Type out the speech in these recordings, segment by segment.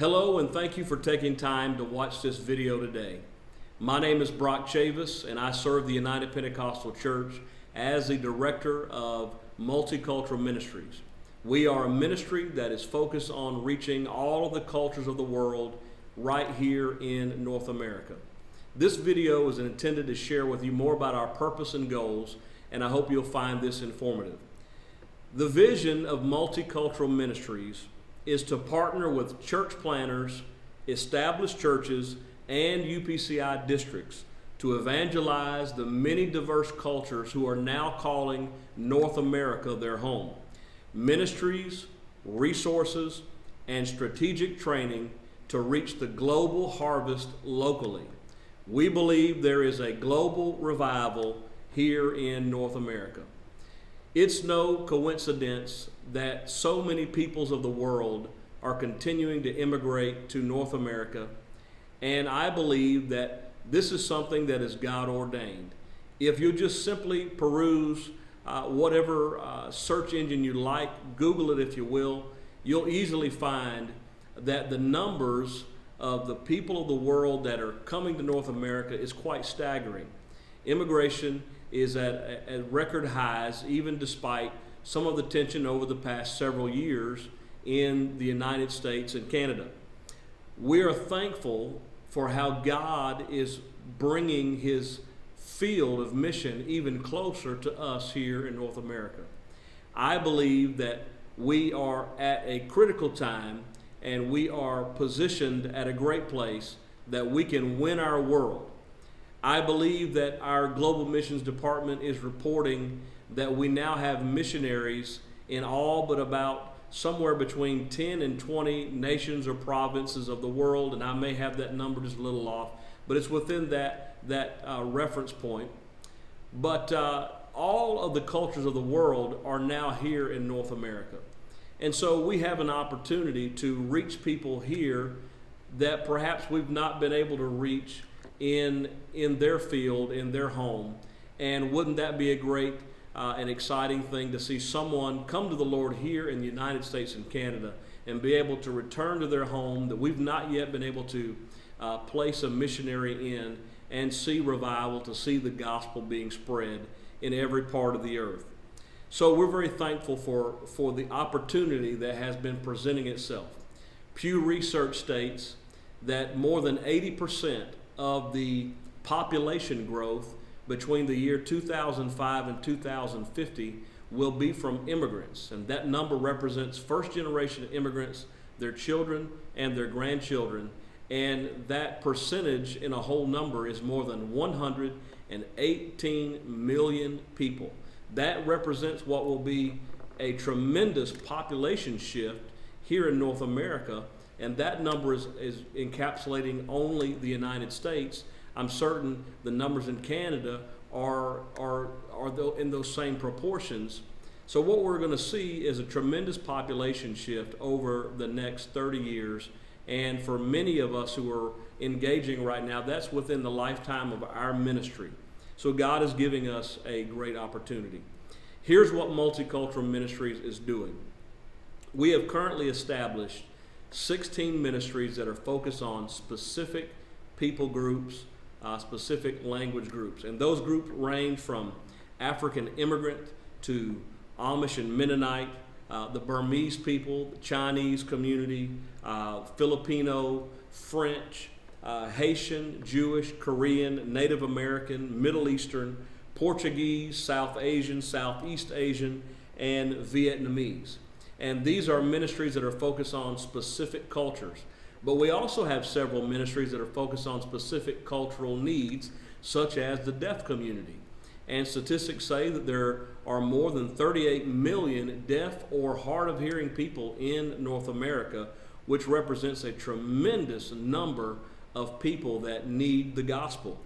Hello, and thank you for taking time to watch this video today. My name is Brock Chavis, and I serve the United Pentecostal Church as the Director of Multicultural Ministries. We are a ministry that is focused on reaching all of the cultures of the world right here in North America. This video is intended to share with you more about our purpose and goals, and I hope you'll find this informative. The vision of Multicultural Ministries is to partner with church planners, established churches, and UPCI districts to evangelize the many diverse cultures who are now calling North America their home. Ministries, resources, and strategic training to reach the global harvest locally. We believe there is a global revival here in North America. It's no coincidence that so many peoples of the world are continuing to immigrate to North America, and I believe that this is something that is God ordained. If you just simply peruse whatever search engine you like, Google it if you will, you'll easily find that the numbers of the people of the world that are coming to North America is quite staggering. Immigration is at record highs, even despite some of the tension over the past several years in the United States and Canada. We are thankful for how God is bringing his field of mission even closer to us here in North America. I believe that we are at a critical time and we are positioned at a great place that we can win our world. I believe that our Global Missions Department is reporting that we now have missionaries in all but about somewhere between 10 and 20 nations or provinces of the world, and I may have that number just a little off, but it's within that reference point. But all of the cultures of the world are now here in North America. And so we have an opportunity to reach people here that perhaps we've not been able to reach in their field, in their home. And wouldn't that be a great and exciting thing to see someone come to the Lord here in the United States and Canada and be able to return to their home that we've not yet been able to place a missionary in and see revival, to see the gospel being spread in every part of the earth. So we're very thankful for the opportunity that has been presenting itself. Pew Research states that more than 80% of the population growth between the year 2005 and 2050 will be from immigrants, and that number represents first generation immigrants, their children and their grandchildren, and that percentage in a whole number is more than 118 million people. That represents what will be a tremendous population shift here in North America, and that number is encapsulating only the United States. I'm certain the numbers in Canada are in those same proportions. So what we're going to see is a tremendous population shift over the next 30 years. And for many of us who are engaging right now, that's within the lifetime of our ministry. So God is giving us a great opportunity. Here's what Multicultural Ministries is doing. We have currently established 16 ministries that are focused on specific people groups, specific language groups. And those groups range from African immigrant to Amish and Mennonite, the Burmese people, the Chinese community, Filipino, French, Haitian, Jewish, Korean, Native American, Middle Eastern, Portuguese, South Asian, Southeast Asian, and Vietnamese. And these are ministries that are focused on specific cultures. But we also have several ministries that are focused on specific cultural needs, such as the deaf community. And statistics say that there are more than 38 million deaf or hard of hearing people in North America, which represents a tremendous number of people that need the gospel.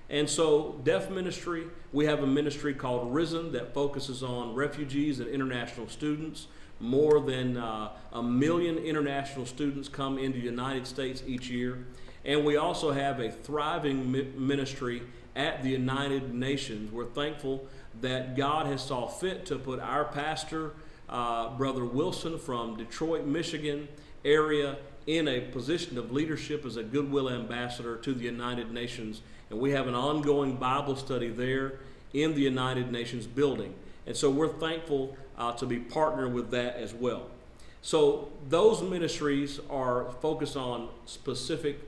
And so deaf ministry, we have a ministry called Risen that focuses on refugees and international students. More than 1 million international students come into the United States each year. And we also have a thriving ministry at the United Nations. We're thankful that God has saw fit to put our pastor, Brother Wilson from Detroit, Michigan area in a position of leadership as a goodwill ambassador to the United Nations, and we have an ongoing Bible study there in the United Nations building. And so we're thankful to be partnered with that as well. So those ministries are focused on specific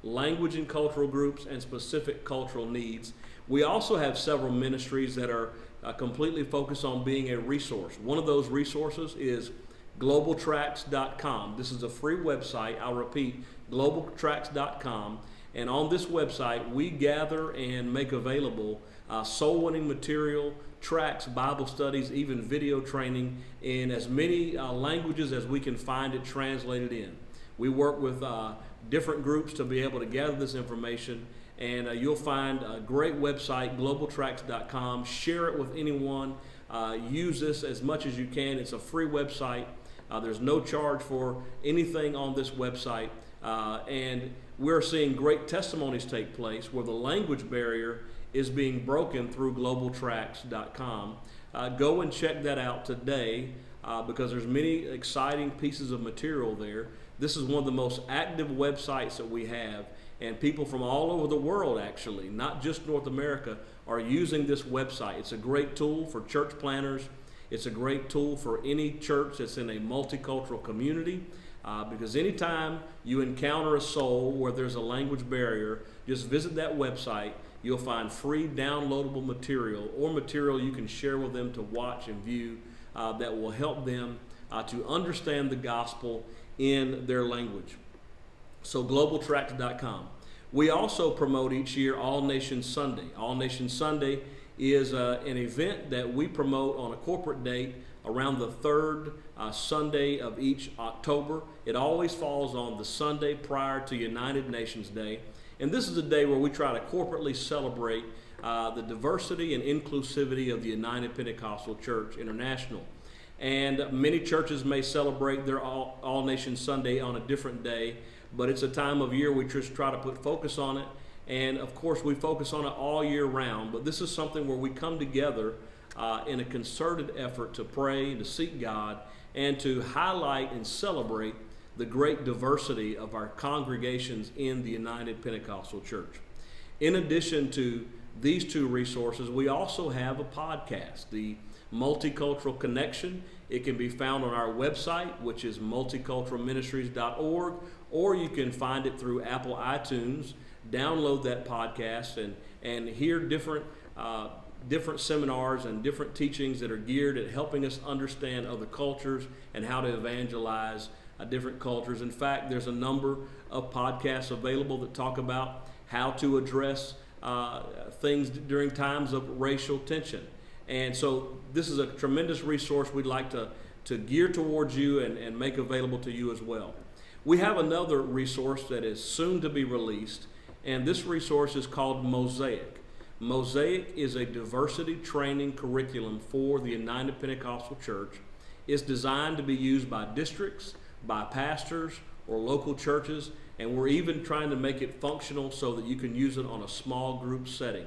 language and cultural groups and specific cultural needs. We also have several ministries that are completely focused on being a resource. One of those resources is globaltracks.com. This is a free website. I'll repeat, globaltracks.com. And on this website, we gather and make available soul-winning material, tracts, Bible studies, even video training in as many languages as we can find it translated in. We work with different groups to be able to gather this information, and you'll find a great website, globaltracks.com. Share it with anyone. Use this as much as you can. It's a free website. There's no charge for anything on this website, and we're seeing great testimonies take place where the language barrier is being broken through globaltracks.com. Go and check that out today because there's many exciting pieces of material there. This is one of the most active websites that we have, and people from all over the world, actually, not just North America, are using this website. It's a great tool for church planners. It's a great tool for any church that's in a multicultural community, because anytime you encounter a soul where there's a language barrier, just visit that website. You'll find free downloadable material or material you can share with them to watch and view that will help them to understand the gospel in their language. So globaltracks.com. We also promote each year All Nations Sunday. All Nations Sunday is an event that we promote on a corporate date around the third Sunday of each October. It always falls on the Sunday prior to United Nations Day. And this is a day where we try to corporately celebrate the diversity and inclusivity of the United Pentecostal Church International. And many churches may celebrate their All Nations Sunday on a different day, but it's a time of year we just try to put focus on it. And of course, we focus on it all year round, but this is something where we come together in a concerted effort to pray, to seek God, and to highlight and celebrate the great diversity of our congregations in the United Pentecostal Church. In addition to these two resources, we also have a podcast, the Multicultural Connection. It can be found on our website, which is multiculturalministries.org, or you can find it through Apple iTunes. Download that podcast and hear different seminars and different teachings that are geared at helping us understand other cultures and how to evangelize different cultures. In fact, there's a number of podcasts available that talk about how to address things during times of racial tension. And so this is a tremendous resource we'd like to gear towards you and make available to you as well. We have another resource that is soon to be released, and this resource is called Mosaic. Mosaic is a diversity training curriculum for the United Pentecostal Church. It's designed to be used by districts, by pastors, or local churches, and we're even trying to make it functional so that you can use it on a small group setting.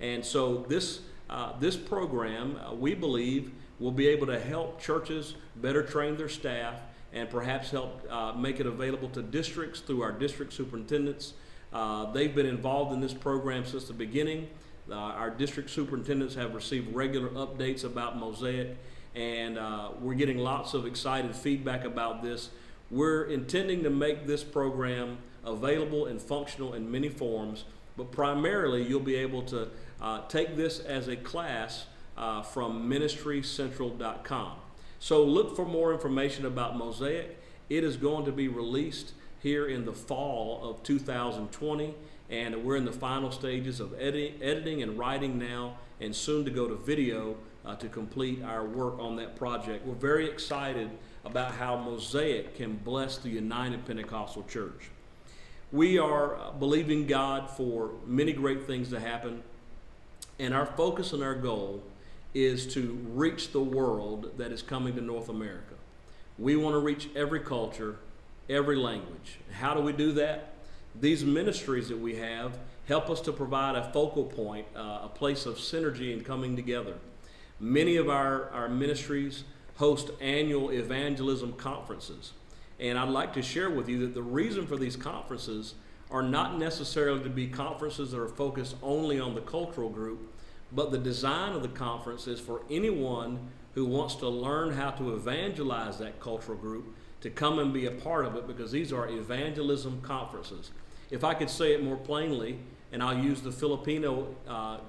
And so this program, we believe, will be able to help churches better train their staff and perhaps help make it available to districts through our district superintendents. They've been involved in this program since the beginning. Our district superintendents have received regular updates about Mosaic, and we're getting lots of excited feedback about this. We're intending to make this program available and functional in many forms, but primarily you'll be able to take this as a class from ministrycentral.com. So look for more information about Mosaic. It is going to be released here in the fall of 2020, and we're in the final stages of editing and writing now, and soon to go to video to complete our work on that project. We're very excited about how Mosaic can bless the United Pentecostal Church. We are believing God for many great things to happen, and our focus and our goal is to reach the world that is coming to North America. We want to reach every culture, every language. How do we do that? These ministries that we have help us to provide a focal point, a place of synergy and coming together. Many of our ministries host annual Evangelism Conferences. And I'd like to share with you that the reason for these conferences are not necessarily to be conferences that are focused only on the cultural group, but the design of the conference is for anyone who wants to learn how to evangelize that cultural group to come and be a part of it, because these are evangelism conferences. If I could say it more plainly, and I'll use the Filipino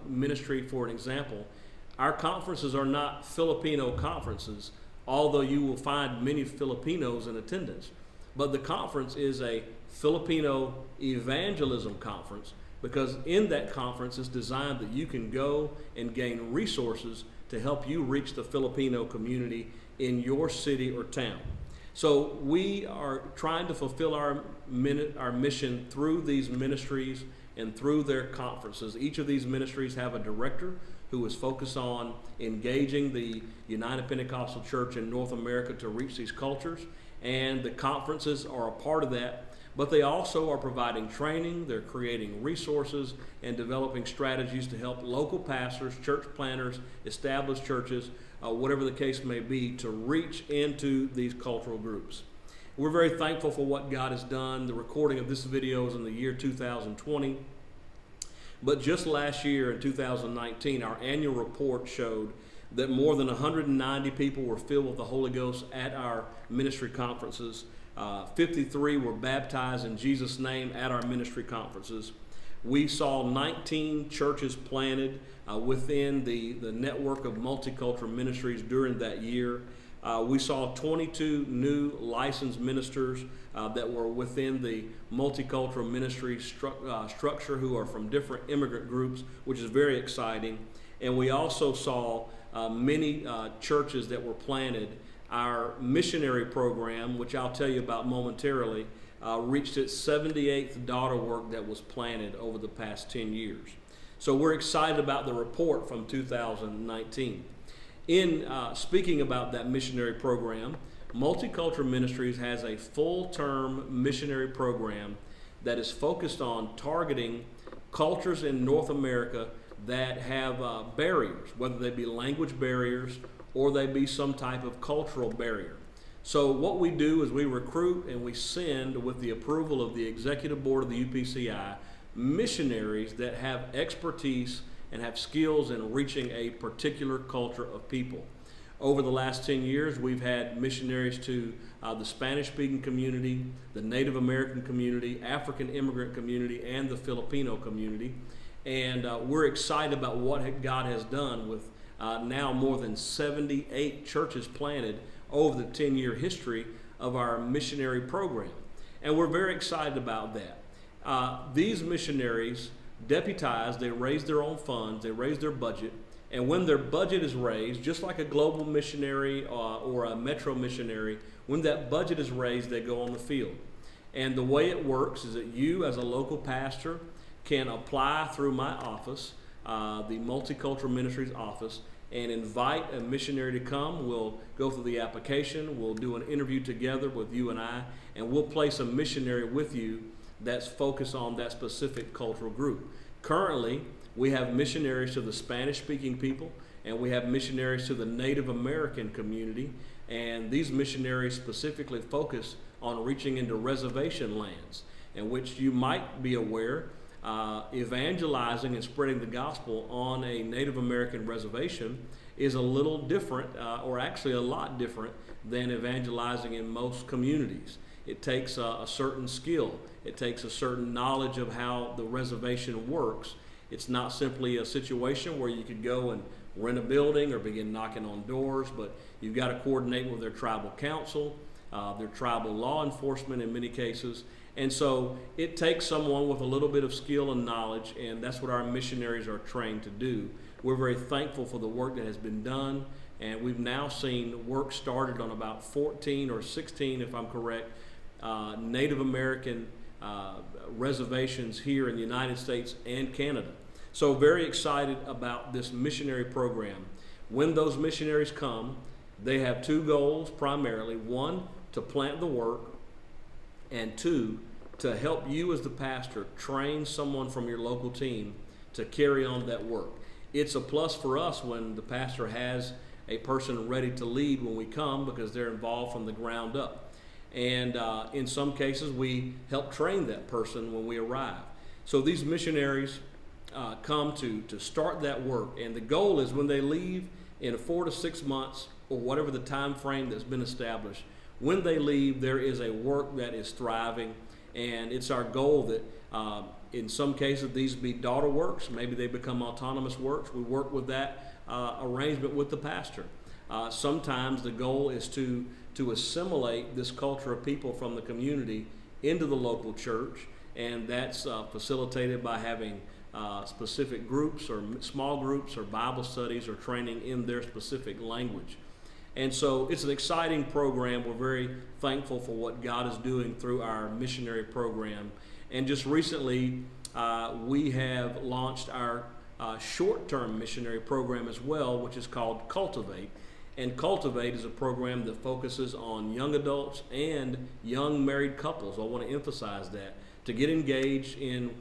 ministry for an example, our conferences are not Filipino conferences, although you will find many Filipinos in attendance. But the conference is a Filipino evangelism conference, because in that conference it's designed that you can go and gain resources to help you reach the Filipino community in your city or town. So we are trying to fulfill our mission through these ministries and through their conferences. Each of these ministries have a director who is focused on engaging the United Pentecostal Church in North America to reach these cultures, and the conferences are a part of that. But they also are providing training, they're creating resources, and developing strategies to help local pastors, church planners, established churches, whatever the case may be, to reach into these cultural groups. We're very thankful for what God has done. The recording of this video is in the year 2020. But just last year in 2019, our annual report showed that more than 190 people were filled with the Holy Ghost at our ministry conferences. 53 were baptized in Jesus' name at our ministry conferences. We saw 19 churches planted within the network of multicultural ministries during that year. We saw 22 new licensed ministers that were within the multicultural ministry structure who are from different immigrant groups, which is very exciting. And we also saw many churches that were planted. Our missionary program, which I'll tell you about momentarily, reached its 78th daughter work that was planted over the past 10 years. So we're excited about the report from 2019. In speaking about that missionary program, Multicultural Ministries has a full-term missionary program that is focused on targeting cultures in North America that have barriers, whether they be language barriers or they be some type of cultural barrier. So what we do is we recruit and we send, with the approval of the executive board of the UPCI, missionaries that have expertise and have skills in reaching a particular culture of people. Over the last 10 years, we've had missionaries to the Spanish-speaking community, the Native American community, African immigrant community, and the Filipino community. And we're excited about what God has done with now more than 78 churches planted over the 10-year history of our missionary program. And we're very excited about that. These missionaries deputize, they raise their own funds, they raise their budget, and when their budget is raised, just like a global missionary or a metro missionary, when that budget is raised, they go on the field. And the way it works is that you, as a local pastor, can apply through my office, the Multicultural Ministries office, and invite a missionary to come. We'll go through the application, we'll do an interview together with you and I, and we'll place a missionary with you that's focused on that specific cultural group. Currently, we have missionaries to the Spanish-speaking people, and we have missionaries to the Native American community, and these missionaries specifically focus on reaching into reservation lands, in which you might be aware, evangelizing and spreading the gospel on a Native American reservation is a little different, or actually a lot different, than evangelizing in most communities. It takes a certain skill. It takes a certain knowledge of how the reservation works. It's not simply a situation where you could go and rent a building or begin knocking on doors, but you've got to coordinate with their tribal council, their tribal law enforcement in many cases. And so it takes someone with a little bit of skill and knowledge, and that's what our missionaries are trained to do. We're very thankful for the work that has been done, and we've now seen work started on about 14 or 16, if I'm correct, Native American reservations here in the United States and Canada. So very excited about this missionary program. When those missionaries come, they have two goals primarily. One, to plant the work, and two, to help you as the pastor train someone from your local team to carry on that work. It's a plus for us when the pastor has a person ready to lead when we come, because they're involved from the ground up. And in some cases, we help train that person when we arrive. So these missionaries come to start that work. And the goal is when they leave in 4 to 6 months, or whatever the time frame that's been established, when they leave, there is a work that is thriving. And it's our goal that in some cases these be daughter works. Maybe they become autonomous works. We work with that arrangement with the pastor. Sometimes the goal is to assimilate this culture of people from the community into the local church, and that's facilitated by having specific groups or small groups or Bible studies or training in their specific language. And so it's an exciting program. We're very thankful for what God is doing through our missionary program. And just recently, we have launched our short-term missionary program as well, which is called Cultivate. And Cultivate is a program that focuses on young adults and young married couples. I want to emphasize that, to get engaged in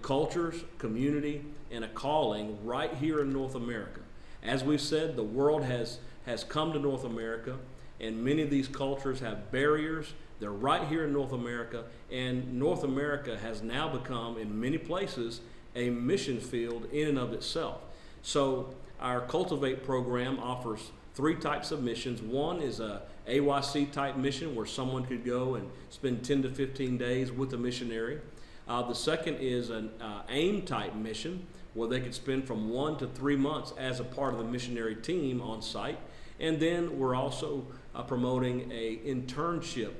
cultures, community, and a calling right here in North America. As we've said, the world has come to North America, and many of these cultures have barriers. They're right here in North America, and North America has now become, in many places, a mission field in and of itself. So our Cultivate program offers 3 types of missions. One is a AYC type mission where someone could go and spend 10 to 15 days with a missionary. The second is an AIM type mission where they could spend from 1 to 3 months as a part of the missionary team on site. And then we're also promoting a internship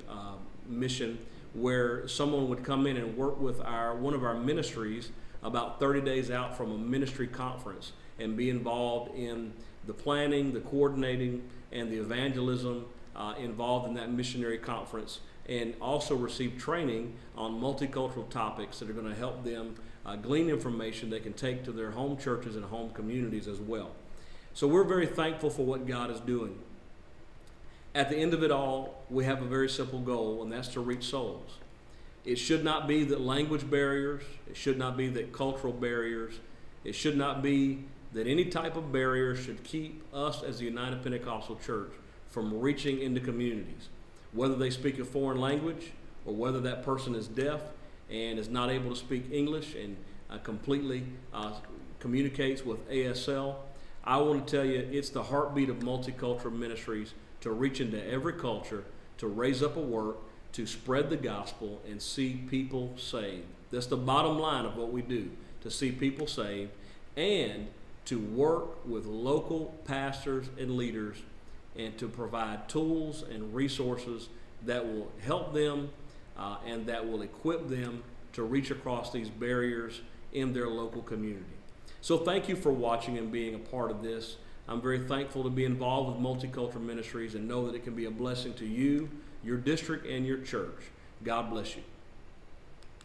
mission where someone would come in and work with one of our ministries about 30 days out from a ministry conference and be involved in the planning, the coordinating, and the evangelism involved in that missionary conference, and also receive training on multicultural topics that are going to help them glean information they can take to their home churches and home communities as well. So we're very thankful for what God is doing. At the end of it all, we have a very simple goal, and that's to reach souls. It should not be that language barriers, it should not be that cultural barriers, it should not be that any type of barrier should keep us as the United Pentecostal Church from reaching into communities, whether they speak a foreign language or whether that person is deaf and is not able to speak English and completely communicates with ASL. I want to tell you, it's the heartbeat of Multicultural Ministries to reach into every culture, to raise up a work, to spread the gospel and see people saved. That's the bottom line of what we do, to see people saved and to work with local pastors and leaders and to provide tools and resources that will help them and that will equip them to reach across these barriers in their local community. So thank you for watching and being a part of this. I'm very thankful to be involved with Multicultural Ministries and know that it can be a blessing to you, your district, and your church. God bless you.